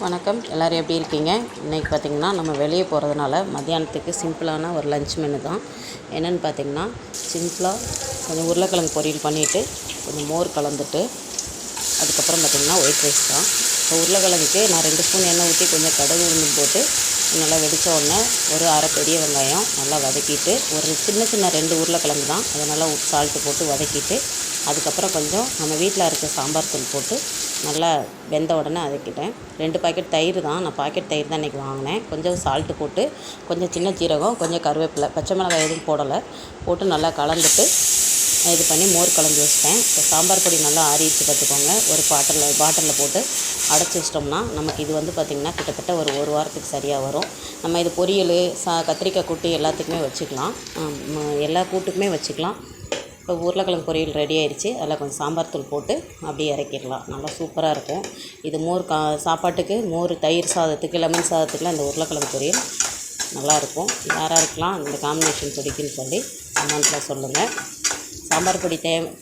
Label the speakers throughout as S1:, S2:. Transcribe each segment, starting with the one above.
S1: வணக்கம். எல்லோரும் எப்படி இருக்கீங்க? இன்றைக்கி பார்த்திங்கன்னா நம்ம வெளியே போகிறதுனால மத்தியானத்துக்கு சிம்பிளான ஒரு லஞ்ச் மெனு தான். என்னென்னு பார்த்திங்கன்னா சிம்பிளாக கொஞ்சம் உருளைக்கிழங்கு பொரியல் பண்ணிவிட்டு கொஞ்சம் மோர் கலந்துட்டு அதுக்கப்புறம் பார்த்திங்கன்னா ஒயிட் ரைஸ் தான். இப்போ உருளைக்கிழங்குக்கு நான் 2 ஸ்பூன் எண்ணெய் ஊற்றி கொஞ்சம் கடுகு உளுந்து போட்டு நல்லா வெடித்த உடனே ஒரு அரை பெரிய வெங்காயம் நல்லா வதக்கிட்டு ஒரு சின்ன 2 உருளைக்கிழங்கு தான் அதை நல்லா சால்ட்டு போட்டு வதக்கிட்டு அதுக்கப்புறம் கொஞ்சம் நம்ம வீட்டில் இருக்க சாம்பார் தூள் போட்டு நல்லா வெந்த உடனே வதக்கிட்டேன். 2 பாக்கெட் தயிர் தான், நான் பாக்கெட் தயிர் தான் இன்றைக்கி வாங்கினேன். கொஞ்சம் சால்ட்டு போட்டு கொஞ்சம் சின்ன ஜீரகம் கொஞ்சம் கருவேப்பிலை பச்சை மிளகாய் எதுவும் போடலை போட்டு நல்லா கலந்துட்டு இது பண்ணி மோர் கலந்து வச்சிட்டேன். இப்போ சாம்பார் பொடி நல்லா ஆறிடுச்சு பார்த்துக்கோங்க. ஒரு பாட்டிலில் போட்டு அடைச்சி வச்சிட்டோம்னா நமக்கு இது வந்து பார்த்திங்கன்னா கிட்டத்தட்ட ஒரு வாரத்துக்கு சரியாக வரும். நம்ம இது பொரியல் கத்திரிக்காய் கூட்டு எல்லாத்துக்குமே வச்சுக்கலாம், எல்லா கூட்டுக்குமே வச்சுக்கலாம். இப்போ உருளைக்கிழங்கு பொரியல் ரெடி ஆயிடுச்சு. அதில் கொஞ்சம் சாம்பார் தூள் போட்டு அப்படியே இறக்கிடலாம். நல்லா சூப்பராக இருக்கும். இது மோர் சாப்பாட்டுக்கு மோர் தயிர் சாதத்துக்கு லெமன் சாதத்துக்குலாம் இந்த உருளைக்கிழங்கு பொரியல் நல்லாயிருக்கும். யாராருக்கெல்லாம் இந்த காம்பினேஷன் பிடிக்குன்னு சொல்லி கமெண்ட்டில் சொல்லுங்கள். சாம்பார் பொடி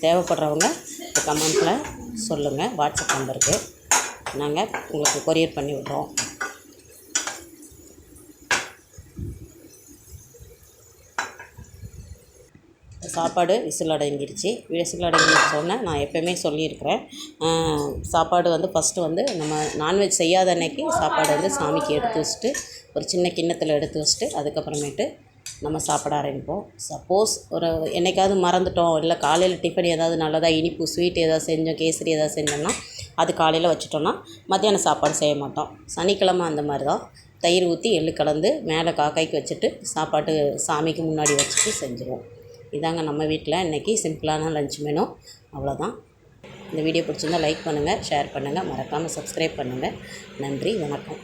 S1: தேவைப்படுறவங்க இந்த கமெண்ட்டில் சொல்லுங்கள். வாட்ஸ்அப் நம்பருக்கு நாங்கள் உங்களுக்கு கொரியர் பண்ணி விட்றோம். சாப்பாடு விசில் அடங்கிடுச்சோன்னே நான் எப்போயுமே சொல்லியிருக்கிறேன், சாப்பாடு வந்து ஃபஸ்ட்டு வந்து நம்ம நான்வெஜ் செய்யாத அன்னைக்கு சாப்பாடு வந்து சாமிக்கு எடுத்து வச்சுட்டு ஒரு சின்ன கிண்ணத்தில் எடுத்து வச்சுட்டு அதுக்கப்புறமேட்டு நம்ம சாப்பிட ஆரம்பிப்போம். சப்போஸ் ஒரு என்றைக்காவது மறந்துட்டோம், இல்லை காலையில் டிஃபன் ஏதாவது நல்லதாக இனிப்பு ஸ்வீட் ஏதாவது செஞ்சோம், கேசரி ஏதாவது செஞ்சோம்னா அது காலையில் வச்சுட்டோன்னா மத்தியானம் சாப்பாடு செய்ய மாட்டோம். சனிக்கிழமை அந்த மாதிரி தான் தயிர் ஊற்றி எள்ளு கலந்து மேலே காக்காய்க்கு வச்சுட்டு சாப்பாட்டு சாமிக்கு முன்னாடி வச்சுட்டு செஞ்சுருவோம். இதாங்க நம்ம வீட்டில் இன்றைக்கி சிம்பிளான லஞ்ச் மெனு. அவ்வளோதான். இந்த வீடியோ பிடிச்சிருந்தால் லைக் பண்ணுங்கள், ஷேர் பண்ணுங்கள், மறக்காமல் சப்ஸ்கிரைப் பண்ணுங்கள். நன்றி, வணக்கம்.